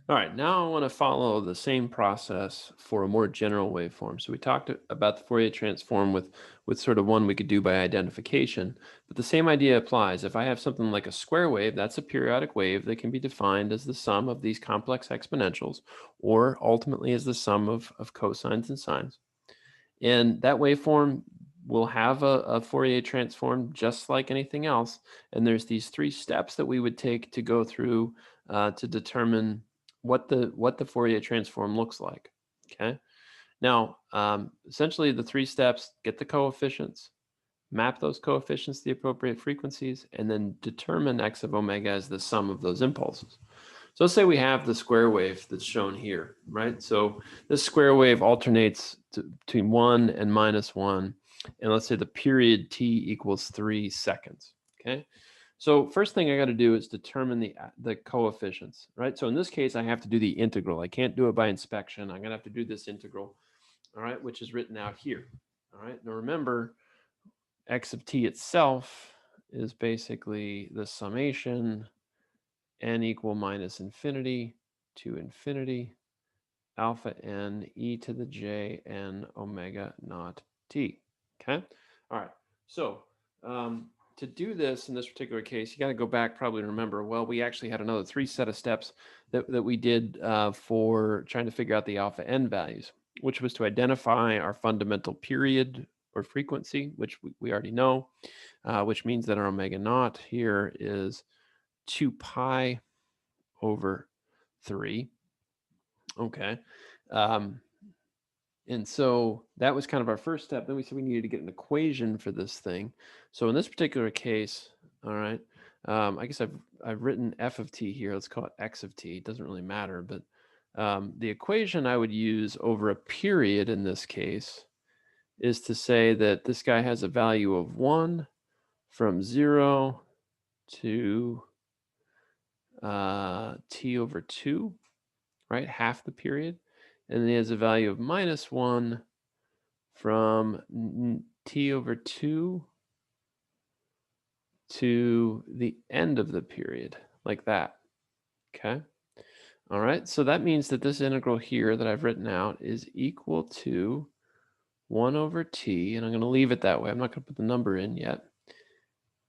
All right, now I want to follow the same process for a more general waveform. So we talked about the Fourier transform with sort of one we could do by identification, but the same idea applies. If I have something like a square wave, that's a periodic wave that can be defined as the sum of these complex exponentials, or ultimately as the sum of cosines and sines. And that waveform will have a Fourier transform just like anything else. And there's these three steps that we would take to go through to determine what the Fourier transform looks like. Okay. Now, essentially, the three steps: get the coefficients, map those coefficients to the appropriate frequencies, and then determine x of omega as the sum of those impulses. So let's say we have the square wave that's shown here, right? So this square wave alternates between 1 and -1. And let's say the period t equals 3 seconds, okay? So first thing I got to do is determine the coefficients, right? So in this case, I have to do the integral. I can't do it by inspection. I'm going to have to do this integral, all right, which is written out here, all right? Now remember, x of t itself is basically the summation n equal minus infinity to infinity alpha n e to the j n omega naught t. Okay? All right. So to do this in this particular case, you got to go back, probably remember, well, we actually had another three set of steps that we did for trying to figure out the alpha n values, which was to identify our fundamental period or frequency, which we already know, which means that our omega naught here is 2 pi over 3. Okay. Um, and so that was kind of our first step. Then we said we needed to get an equation for this thing. So in this particular case, all right, I guess I've written f of t here. Let's call it x of t. It doesn't really matter, but the equation I would use over a period in this case is to say that this guy has a value of 1 from 0 to t over 2, right? Half the period. And then he has a value of -1 from t over 2 to the end of the period, like that. Okay. All right. So that means that this integral here that I've written out is equal to 1 over t, and I'm going to leave it that way. I'm not going to put the number in yet,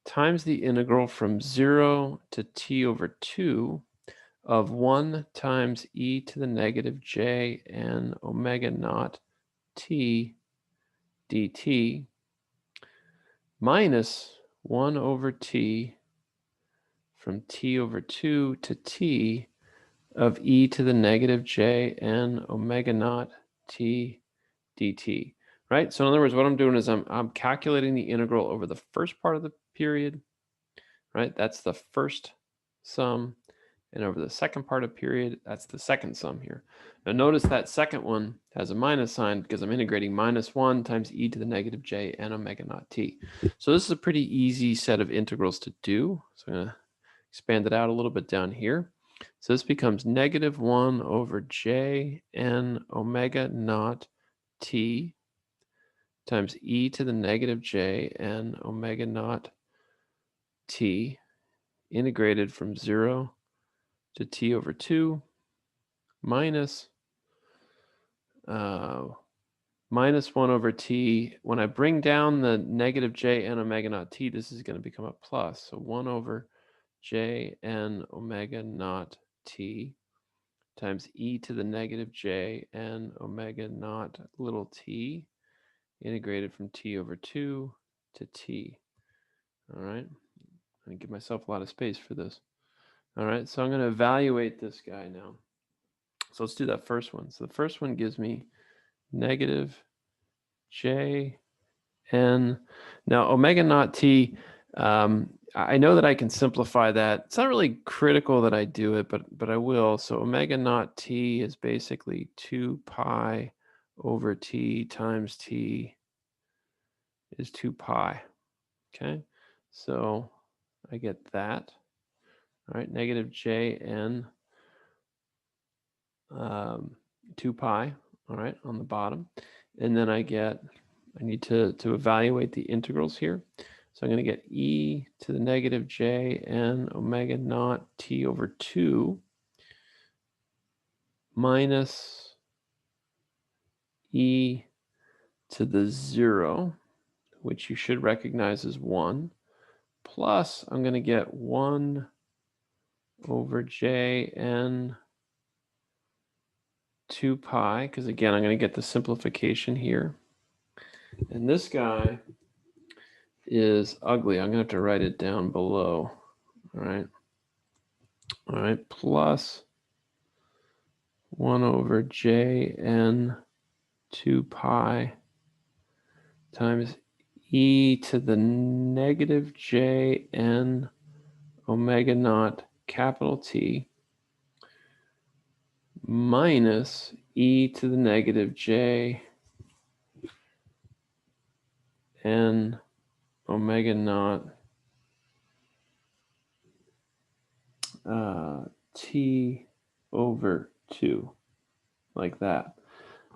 times the integral from 0 to t over 2 of 1 times e to the negative j n omega naught t dt minus 1 over t from t over 2 to t of e to the negative j n omega naught t dt, right? So in other words, what I'm doing is I'm calculating the integral over the first part of the period, right? That's the first sum. And over the second part of period, that's the second sum here. Now notice that second one has a minus sign because I'm integrating -1 times e to the negative j n omega naught t. So this is a pretty easy set of integrals to do. So I'm going to expand it out a little bit down here. So this becomes -1 over j n omega naught t times e to the negative j n omega naught t integrated from 0 to t over 2 minus -1 over t. When I bring down the negative j n omega naught t, this is going to become a plus. So 1 over j n omega naught t times e to the negative j n omega naught little t integrated from t over 2 to t. All right. I'm going to give myself a lot of space for this. All right. So I'm going to evaluate this guy now. So let's do that first one. So the first one gives me negative j n. Now omega naught t, I know that I can simplify that. It's not really critical that I do it, but I will. So omega naught t is basically 2 pi over t times t is 2 pi. Okay, so I get that. All right, negative j n 2 pi, all right, on the bottom. And then I need to evaluate the integrals here. So I'm going to get e to the negative j n omega naught t over 2 minus e to the 0, which you should recognize as 1, plus I'm going to get 1 over jn 2 pi, because again, I'm going to get the simplification here. And this guy is ugly. I'm going to have to write it down below. All right. All right. Plus 1 over jn 2 pi times e to the negative jn omega naught capital T minus e to the negative j n omega naught T over 2, like that.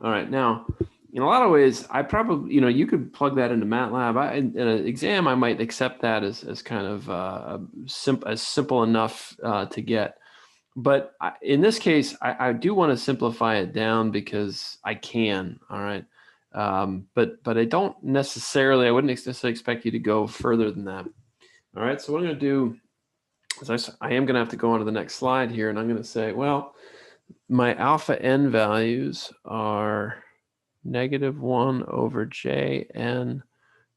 All right, now, in a lot of ways, I probably, you could plug that into MATLAB. In an exam, I might accept that as kind of simple enough to get. But in this case, I do want to simplify it down because I can, all right? But I don't necessarily, I wouldn't necessarily expect you to go further than that. All right, so what I'm going to do is I am going to have to go on to the next slide here, and I'm going to say, well, my alpha n values are negative 1 over j n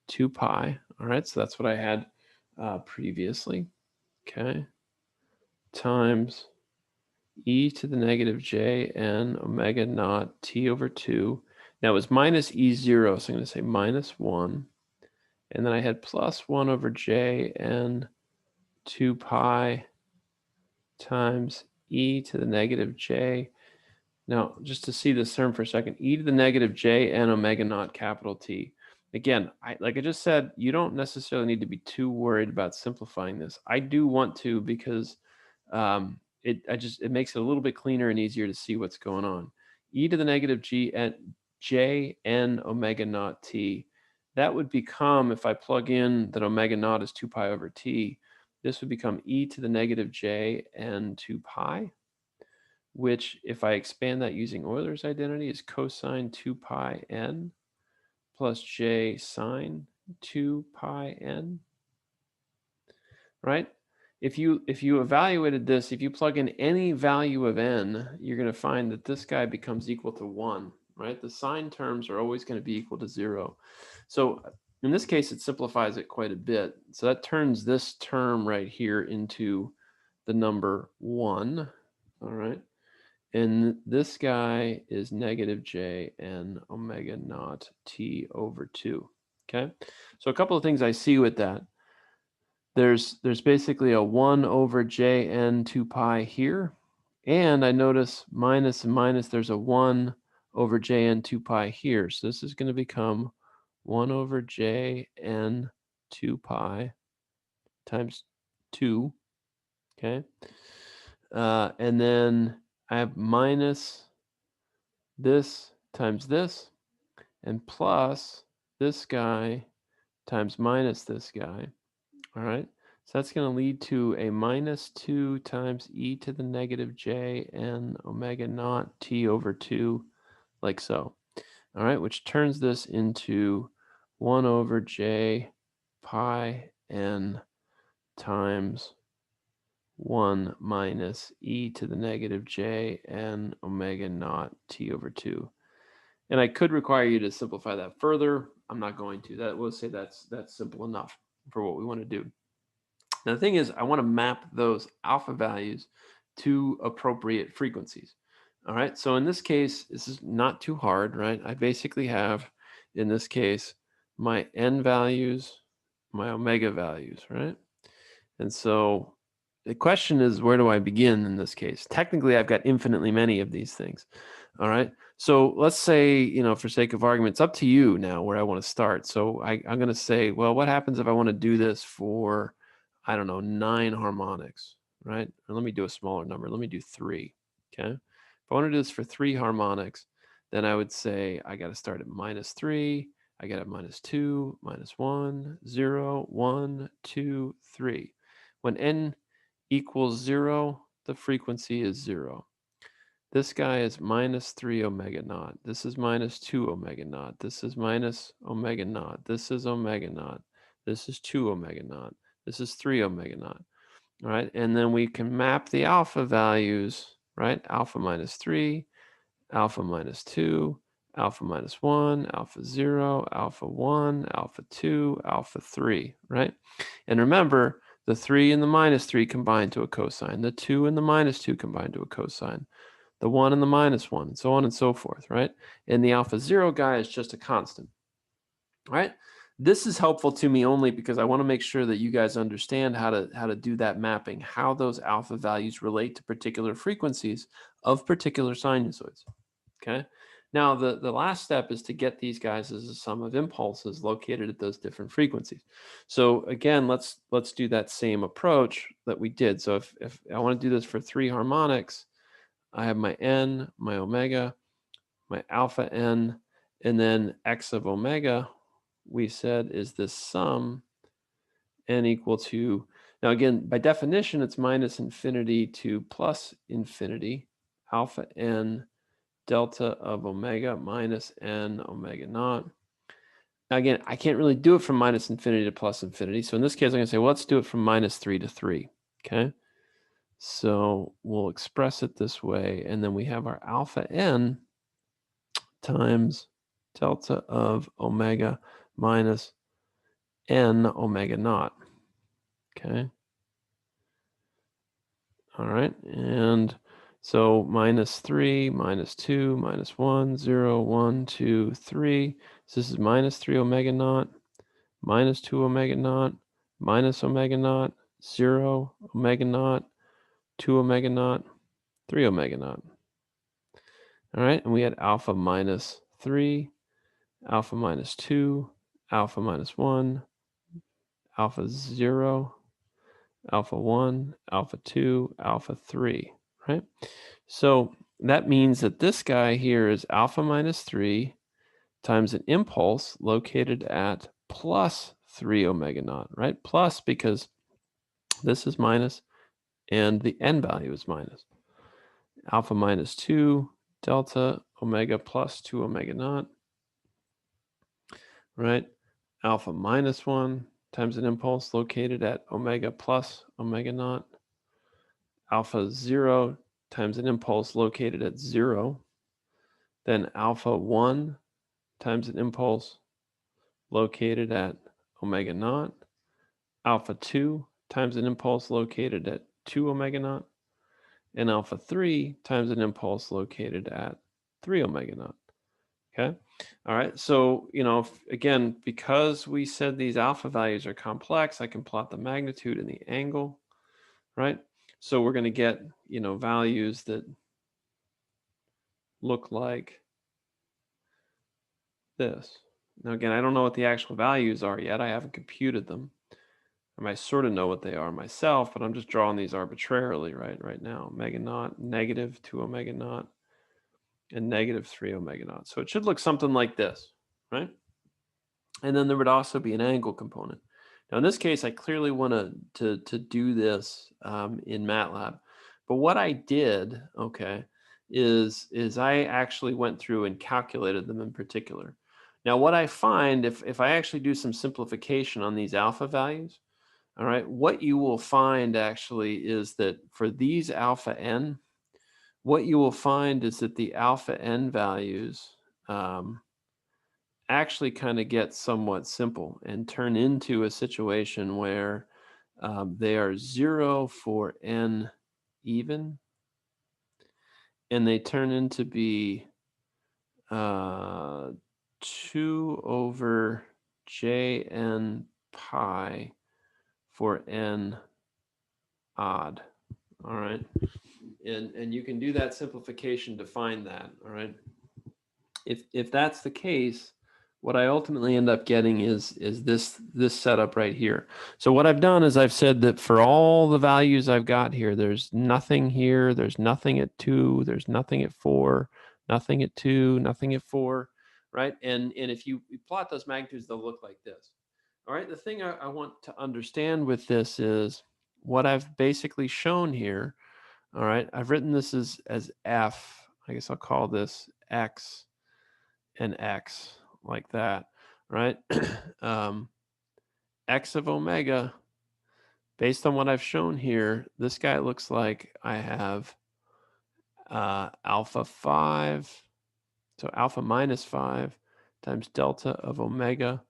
2 pi. All right, so that's what I had previously. Okay, times e to the negative j n omega naught t over 2. Now it was minus e0, so I'm going to say minus 1. And then I had plus 1 over j n 2 pi times e to the negative j. Now, just to see this term for a second, e to the negative j n omega naught capital T. Again, like I just said, you don't necessarily need to be too worried about simplifying this. I do want to because it makes it a little bit cleaner and easier to see what's going on. E to the negative j n omega naught T. That would become, if I plug in that omega naught is 2 pi over T, this would become e to the negative j n 2 pi, which if I expand that using Euler's identity is cosine 2 pi n plus j sine 2 pi n, right? If you evaluated this, if you plug in any value of n, you're going to find that this guy becomes equal to 1, right? The sine terms are always going to be equal to 0. So in this case, it simplifies it quite a bit. So that turns this term right here into the number 1, all right? And this guy is negative j n omega naught t over 2. Okay, so a couple of things I see with that. There's basically a 1 over j n 2 pi here. And I notice minus and minus, there's a 1 over j n 2 pi here. So this is going to become 1 over j n 2 pi times 2. Okay. And then I have minus this times this, and plus this guy times minus this guy. All right, so that's going to lead to a minus 2 times e to the negative j n omega naught t over 2, like so. All right, which turns this into 1 over j pi n times 1 minus e to the negative j n omega naught t over 2. And I could require you to simplify that further. I'm not going to. That will say that's simple enough for what we want to do. Now, the thing is, I want to map those alpha values to appropriate frequencies. All right, so in this case, this is not too hard, right? I basically have, in this case, my n values, my omega values, right? And so the question is, where do I begin in this case? Technically, I've got infinitely many of these things. All right. So let's say, for sake of argument, it's up to you now where I want to start. So I'm going to say, well, what happens if I want to do this for, I don't know, 9 harmonics, right? Or let me do a smaller number. Let me do 3. Okay. If I want to do this for 3 harmonics, then I would say I got to start at -3. I got at -2, -1, 0, 1, 2, 3. When n equals 0, the frequency is 0. This guy is minus 3 omega naught. This is minus 2 omega naught. This is minus omega naught. This is omega naught. This is 2 omega naught. This is 3 omega naught. All right. And then we can map the alpha values, right? Alpha minus 3, alpha minus 2, alpha minus 1, alpha 0, alpha 1, alpha 2, alpha 3, right? And remember, the 3 and the minus 3 combine to a cosine. The 2 and the minus 2 combine to a cosine. The 1 and the minus 1, and so on and so forth, right? And the alpha 0 guy is just a constant, right? This is helpful to me only because I want to make sure that you guys understand how to do that mapping, how those alpha values relate to particular frequencies of particular sinusoids. Okay. Now the last step is to get these guys as a sum of impulses located at those different frequencies. So again, let's do that same approach that we did. So if I want to do this for 3 harmonics, I have my n, my omega, my alpha n, and then x of omega, we said is this sum n equal to, now again, by definition, it's minus infinity to plus infinity, alpha n delta of omega minus n omega naught. Now again, I can't really do it from minus infinity to plus infinity. So in this case, I'm going to say, well, let's do it from minus 3 to 3. Okay. So we'll express it this way. And then we have our alpha n times delta of omega minus n omega naught. Okay. All right. And so minus 3, minus 2, minus 1, 0, 1, 2, 3. So this is minus 3 omega naught, minus 2 omega naught, minus omega naught, 0 omega naught, 2 omega naught, 3 omega naught. All right. And we had alpha minus 3, alpha minus 2, alpha minus 1, alpha 0, alpha 1, alpha 2, alpha 3, right? So that means that this guy here is alpha minus 3 times an impulse located at plus 3 omega naught, right? Plus because this is minus and the n value is minus. Alpha minus 2 delta omega plus 2 omega naught, right? Alpha minus 1 times an impulse located at omega plus omega naught. Alpha 0 times an impulse located at 0. Then alpha 1 times an impulse located at omega naught. Alpha 2 times an impulse located at 2 omega naught. And alpha 3 times an impulse located at 3 omega naught. Okay. All right. So, again, because we said these alpha values are complex, I can plot the magnitude and the angle, right? So we're going to get, values that look like this. Now, again, I don't know what the actual values are yet. I haven't computed them. I sort of know what they are myself, but I'm just drawing these arbitrarily right now. Omega naught, negative 2 omega naught, and negative 3 omega naught. So it should look something like this, right? And then there would also be an angle component. Now, in this case, I clearly want to do this in MATLAB. But what I did, okay, is I actually went through and calculated them in particular. Now, what I find, if I actually do some simplification on these alpha values, all right, what you will find actually is that for these alpha n, what you will find is that the alpha n values actually kind of get somewhat simple and turn into a situation where they are 0 for n even, and they turn into be 2 over jn pi for n odd. All right. And you can do that simplification to find that. All right. If that's the case, what I ultimately end up getting is this setup right here. So what I've done is I've said that for all the values I've got here, there's nothing here, there's nothing at 2, there's nothing at 4, nothing at 2, nothing at 4, right? And if you plot those magnitudes, they'll look like this. All right, the thing I want to understand with this is what I've basically shown here, All right, I've written this as f. I guess I'll call this x and x, like that, right? X of omega, based on what I've shown here, this guy looks like I have alpha 5, so alpha minus 5 times delta of omega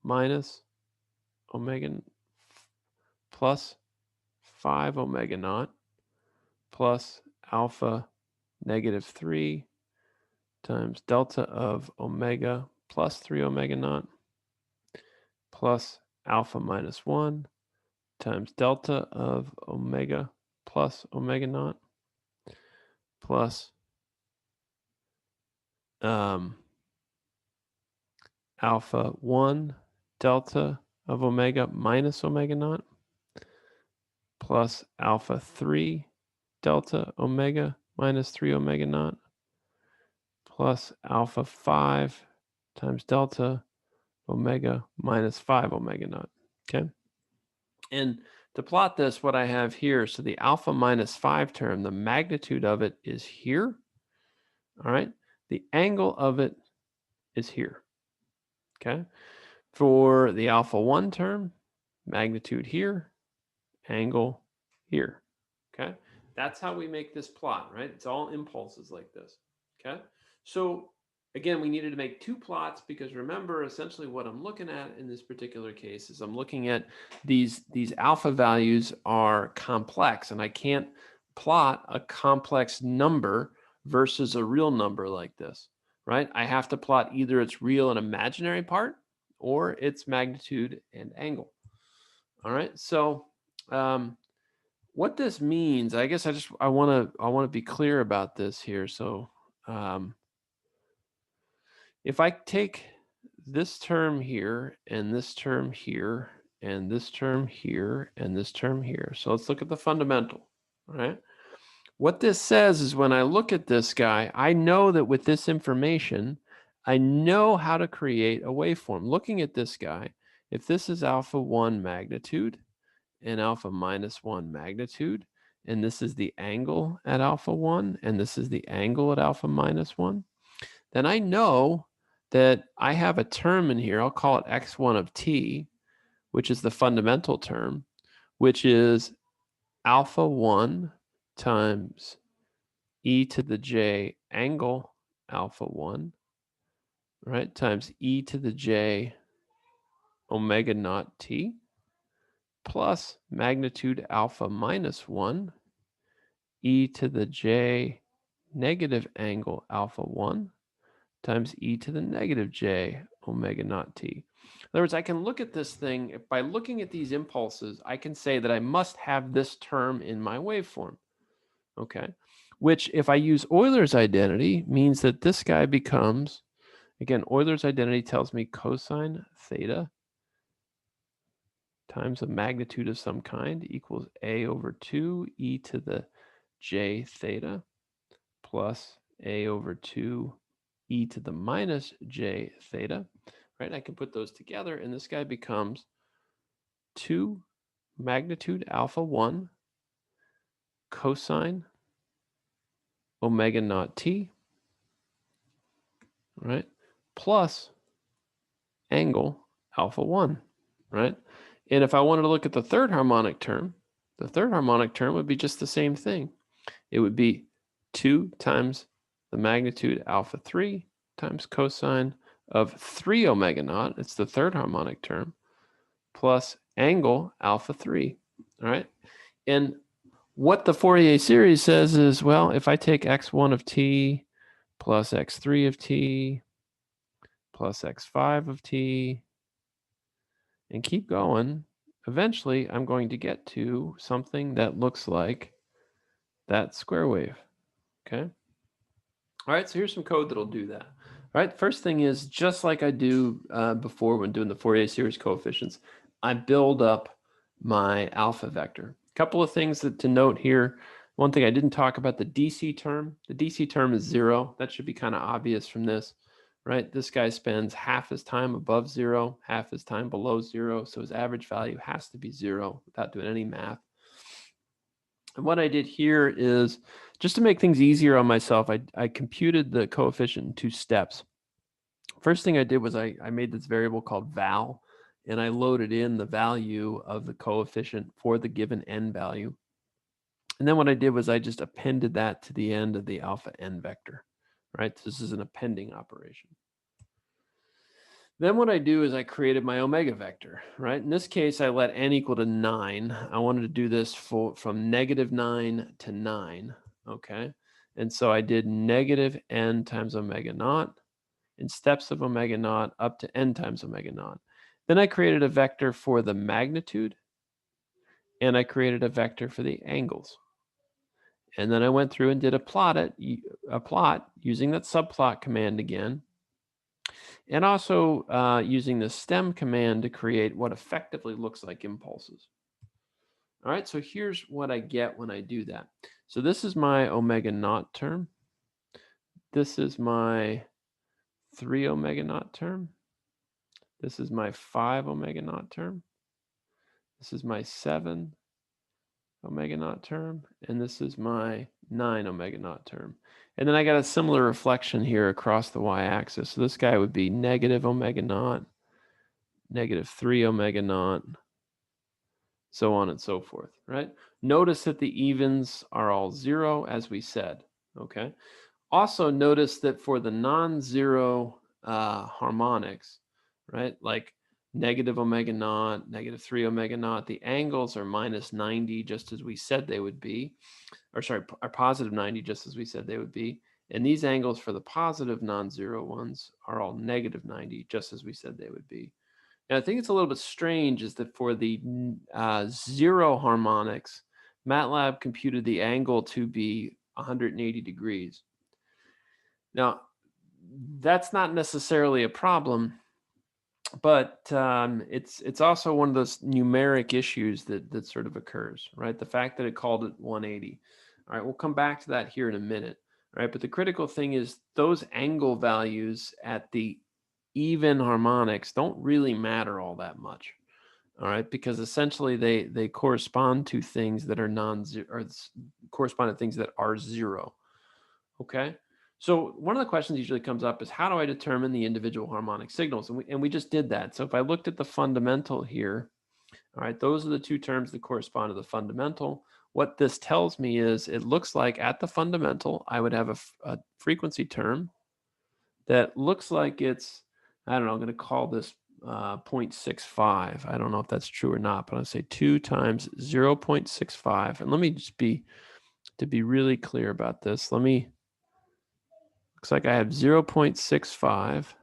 minus omega plus 5 omega naught plus alpha negative 3 times delta of omega plus 3 omega naught plus alpha minus 1 times delta of omega plus omega naught plus alpha 1 delta of omega minus omega naught plus alpha 3 delta omega minus 3 omega naught plus alpha 5 times delta omega minus 5 omega naught. Okay. And to plot this, what I have here, so the alpha minus 5 term, the magnitude of it is here. All right. The angle of it is here. Okay. For the alpha 1 term, magnitude here, angle here. Okay. That's how we make this plot, right? It's all impulses like this. Okay. So again, we needed to make two plots because remember, essentially what I'm looking at in this particular case is I'm looking at these alpha values are complex, and I can't plot a complex number versus a real number like this, right? I have to plot either its real and imaginary part or its magnitude and angle. All right. So what this means, I guess I want to be clear about this here. So if I take this term here and this term here and this term here and this term here, so let's look at the fundamental. All right. What this says is when I look at this guy, I know that with this information, I know how to create a waveform. Looking at this guy, if this is alpha 1 magnitude and alpha minus 1 magnitude, and this is the angle at alpha 1, and this is the angle at alpha minus 1, then I know that I have a term in here, I'll call it x1 of t, which is the fundamental term, which is alpha 1 times e to the j angle alpha 1, right, times e to the j omega naught t plus magnitude alpha minus 1 e to the j negative angle alpha 1 times e to the negative j omega naught t. In other words, I can look at this thing, by looking at these impulses, I can say that I must have this term in my waveform, okay? Which, if I use Euler's identity, means that this guy becomes, again, Euler's identity tells me cosine theta times a magnitude of some kind equals a over 2 e to the j theta plus a over 2 e to the minus j theta, right? I can put those together, and this guy becomes 2 magnitude alpha 1 cosine omega naught t, right, plus angle alpha 1, right? And if I wanted to look at the third harmonic term, the third harmonic term would be just the same thing. It would be 2 times the magnitude alpha 3 times cosine of 3 omega naught, it's the third harmonic term, plus angle alpha 3, all right? And what the Fourier series says is, well, if I take x1 of t plus x3 of t plus x5 of t and keep going, eventually I'm going to get to something that looks like that square wave, okay? All right, so here's some code that'll do that. All right, first thing is, just like I do before when doing the Fourier series coefficients, I build up my alpha vector. A couple of things to note here. One thing I didn't talk about, the DC term. The DC term is 0. That should be kind of obvious from this, right? This guy spends half his time above 0, half his time below 0, so his average value has to be 0 without doing any math. And what I did here is, just to make things easier on myself, I computed the coefficient in 2 steps. First thing I did was I made this variable called val, and I loaded in the value of the coefficient for the given n value. And then what I did was I just appended that to the end of the alpha n vector, right? This is an appending operation. Then what I do is I created my omega vector, right? In this case, I let n equal to 9. I wanted to do this from -9 to 9, okay? And so I did negative n times omega naught in steps of omega naught up to n times omega naught. Then I created a vector for the magnitude, and I created a vector for the angles. And then I went through and did a plot using that subplot command again, and also using the stem command to create what effectively looks like impulses. All right, so here's what I get when I do that. So this is my omega naught term. This is my 3 omega naught term. This is my 5 omega naught term. This is my 7 omega naught term, and this is my 9 omega naught term. And then I got a similar reflection here across the y-axis. So this guy would be negative omega naught, negative 3 omega naught, so on and so forth, right? Notice that the evens are all 0, as we said, okay? Also notice that for the non-zero harmonics, right, like negative omega naught, negative 3 omega naught, the angles are -90, just as we said they would be, or sorry, are positive 90, just as we said they would be. And these angles for the positive non-zero ones are all negative 90, just as we said they would be. And I think it's a little bit strange is that for the zero harmonics, MATLAB computed the angle to be 180 degrees. Now, that's not necessarily a problem, but it's also one of those numeric issues that sort of occurs, right? The fact that it called it 180. All right, we'll come back to that here in a minute, right? But the critical thing is those angle values at the even harmonics don't really matter all that much, all right? Because essentially they correspond to things that are non-zero, or correspond to things that are zero, okay? So one of the questions usually comes up is, how do I determine the individual harmonic signals? And we just did that. So if I looked at the fundamental here, all right, those are the two terms that correspond to the fundamental. What this tells me is it looks like at the fundamental, I would have a frequency term that looks like it's, I don't know, I'm going to call this 0.65. I don't know if that's true or not, but I'll say 2 times 0.65. And let me just to be really clear about this, looks like I have 0.65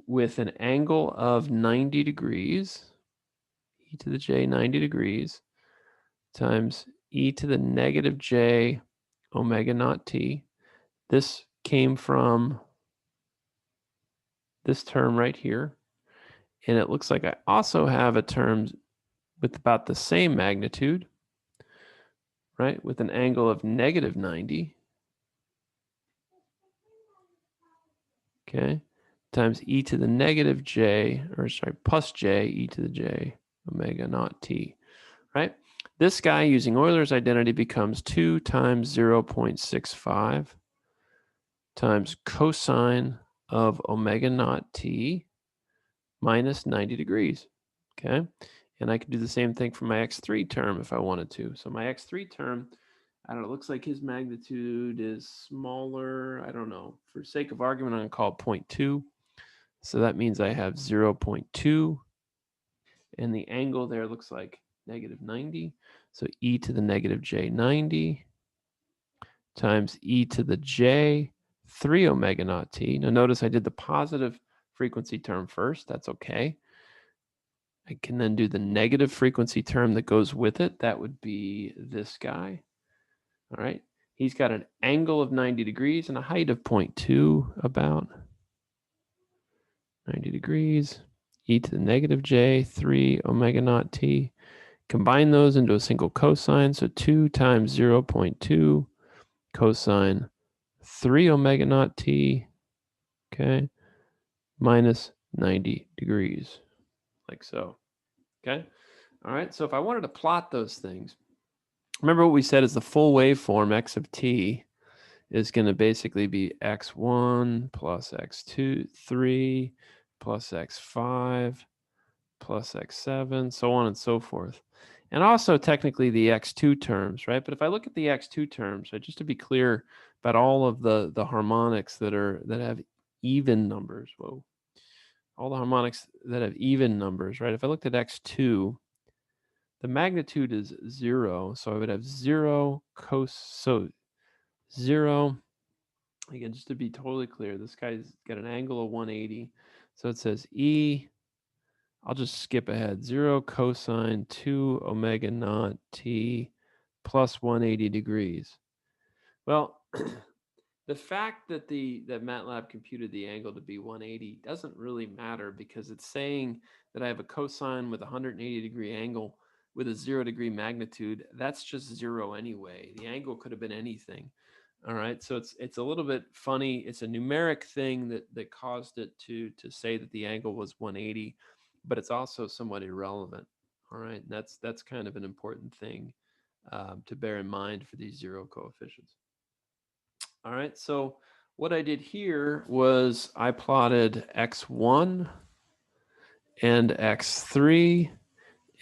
with an angle of 90 degrees, e to the j 90 degrees, times e to the negative j omega naught t. This came from this term right here. And it looks like I also have a term with about the same magnitude, right, with an angle of negative 90. Okay, times e to the negative j, or sorry, plus j, e to the j omega naught t, right? This guy using Euler's identity becomes 2 times 0.65 times cosine of omega naught t minus 90 degrees, okay? And I could do the same thing for my x3 term if I wanted to. So my x3 term, I don't know, it looks like his magnitude is smaller. I don't know. For sake of argument, I'm going to call it 0.2. So that means I have 0.2. And the angle there looks like negative 90. So e to the negative j 90 times e to the j 3 omega naught t. Now notice I did the positive frequency term first. That's okay. I can then do the negative frequency term that goes with it. That would be this guy. All right. He's got an angle of 90 degrees and a height of 0.2, about 90 degrees. E to the negative j 3 omega naught t. Combine those into a single cosine. So 2 times 0.2 cosine 3 omega naught t, okay, minus 90 degrees, like so, okay? All right, so if I wanted to plot those things, remember what we said is the full waveform x of t is going to basically be x1 plus x2, 3 plus x5 plus x7, so on and so forth. And also technically the x2 terms, right? But if I look at the x2 terms, right, just to be clear about all of the harmonics that have even numbers, whoa, all the harmonics that have even numbers, right? If I looked at x2, the magnitude is 0, so I would have 0 cos, so 0, again, just to be totally clear, this guy's got an angle of 180, so it says E, I'll just skip ahead, 0 cosine 2 omega naught t plus 180 degrees. Well, the fact that that MATLAB computed the angle to be 180 doesn't really matter because it's saying that I have a cosine with a 180 degree angle with a 0 degree magnitude. That's just 0 anyway. The angle could have been anything. All right, so it's a little bit funny. It's a numeric thing that caused it to say that the angle was 180, but it's also somewhat irrelevant. All right, and that's kind of an important thing to bear in mind for these 0 coefficients. All right, so what I did here was I plotted x1 and x3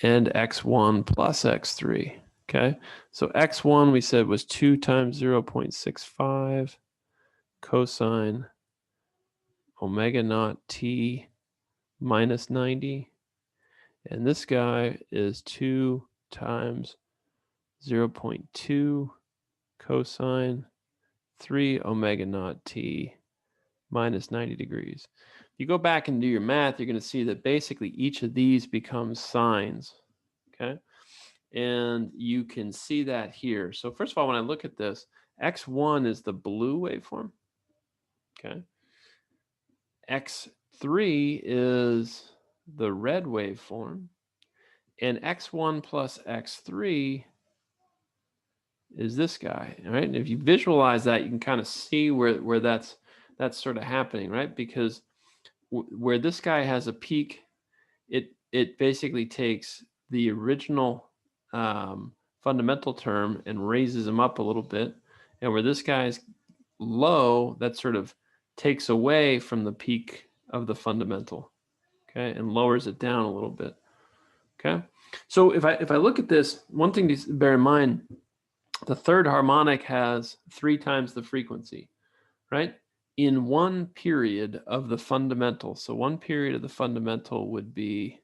and x1 plus x3. Okay, so x1 we said was 2 times 0.65 cosine omega naught t minus 90. And this guy is 2 times 0.2 cosine 3 omega naught t minus 90 degrees. If you go back and do your math, you're going to see that basically each of these becomes sines. Okay. And you can see that here. So first of all, when I look at this, x1 is the blue waveform. Okay. x3 is the red waveform. And x1 plus x3 is this guy, right? And if you visualize that, you can kind of see where that's sort of happening, right? Because where this guy has a peak, it basically takes the original fundamental term and raises him up a little bit, and where this guy's low, that sort of takes away from the peak of the fundamental, okay, and lowers it down a little bit, okay. So if I look at this, one thing to bear in mind, the third harmonic has 3 times the frequency, right? In one period of the fundamental. So one period of the fundamental would be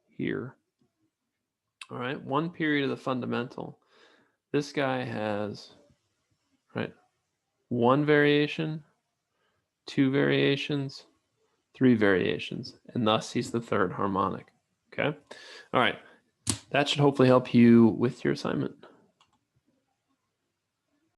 here. All right, one period of the fundamental. This guy has, right, 1 variation, 2 variations, 3 variations, and thus he's the third harmonic. Okay. All right. That should hopefully help you with your assignment.